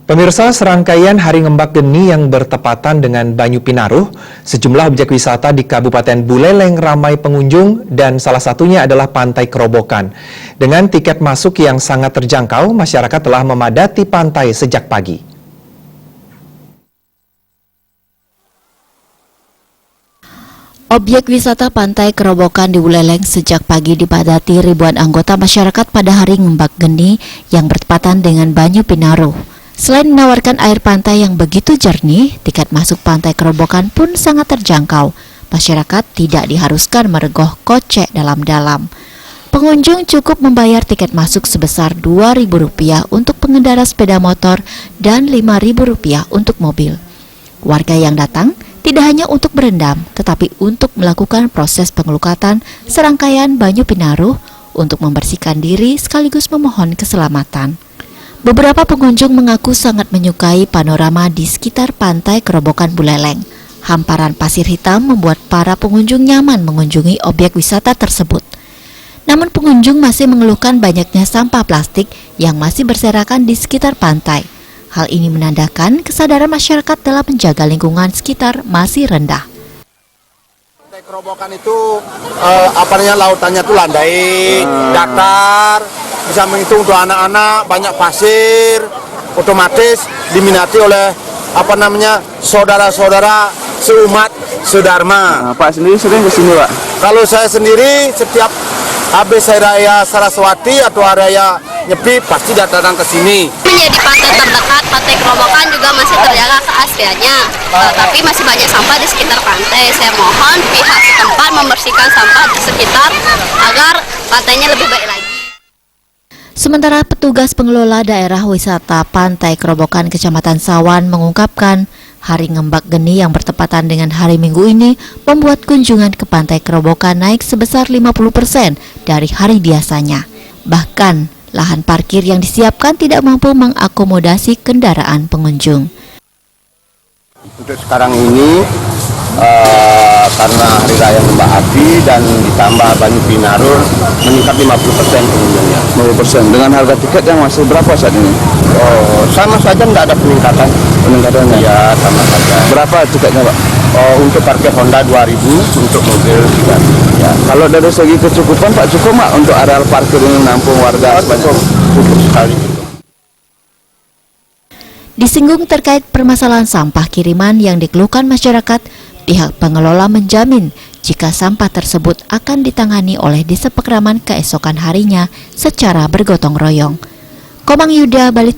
Pemirsa, serangkaian Hari Ngembak Geni yang bertepatan dengan Banyu Pinaruh, sejumlah objek wisata di Kabupaten Buleleng ramai pengunjung dan salah satunya adalah Pantai Kerobokan. Dengan tiket masuk yang sangat terjangkau, masyarakat telah memadati pantai sejak pagi. Objek wisata Pantai Kerobokan di Buleleng sejak pagi dipadati ribuan anggota masyarakat pada Hari Ngembak Geni yang bertepatan dengan Banyu Pinaruh. Selain menawarkan air pantai yang begitu jernih, tiket masuk Pantai Kerobokan pun sangat terjangkau. Masyarakat tidak diharuskan merogoh kocek dalam-dalam. Pengunjung cukup membayar tiket masuk sebesar Rp2.000 untuk pengendara sepeda motor dan Rp5.000 untuk mobil. Warga yang datang tidak hanya untuk berendam, tetapi untuk melakukan proses pengelukatan serangkaian Banyu Pinaruh untuk membersihkan diri sekaligus memohon keselamatan. Beberapa pengunjung mengaku sangat menyukai panorama di sekitar Pantai Kerobokan Buleleng. Hamparan pasir hitam membuat para pengunjung nyaman mengunjungi objek wisata tersebut. Namun pengunjung masih mengeluhkan banyaknya sampah plastik yang masih berserakan di sekitar pantai. Hal ini menandakan kesadaran masyarakat dalam menjaga lingkungan sekitar masih rendah. Pantai Kerobokan itu lautannya tuh landai, datar, bisa menghitung untuk anak-anak, banyak pasir, otomatis diminati oleh saudara-saudara seumat sedharma. Pak sendiri sering ke sini, Pak? Kalau saya sendiri setiap habis Hari Raya Saraswati atau Hari Raya Nyepi pasti datang ke sini. Menjadi pantai terdekat, Pantai Kerobokan juga masih terjaga keasliannya, tapi masih banyak sampah di sekitar pantai. Saya mohon pihak setempat membersihkan sampah di sekitar agar pantainya lebih baik lagi. Sementara petugas pengelola daerah wisata Pantai Kerobokan Kecamatan Sawan mengungkapkan, Hari Ngembak Geni yang bertepatan dengan hari Minggu ini membuat kunjungan ke Pantai Kerobokan naik sebesar 50% dari hari biasanya. Bahkan, lahan parkir yang disiapkan tidak mampu mengakomodasi kendaraan pengunjung. Untuk sekarang ini, karena Hari Raya Ngembak Api dan ditambah Banyu Pinaruh meningkat 50% pengunjungnya. 50%. Dengan harga tiket yang masih berapa saat ini? Oh, sama saja tidak ada peningkatan. Peningkatannya? Ya, sama saja. Berapa tiketnya, Pak? Oh, untuk parkir Honda 2.000, untuk mobil 3.000. Ya. Kalau dari segi kecukupan, Pak, cukup Pak untuk areal parkir ini menampung warga sebanyak? Cukup sekali. Disinggung terkait permasalahan sampah kiriman yang dikeluhkan masyarakat, pihak pengelola menjamin jika sampah tersebut akan ditangani oleh Desa Pekraman keesokan harinya secara bergotong royong. Komang Yuda, Bali.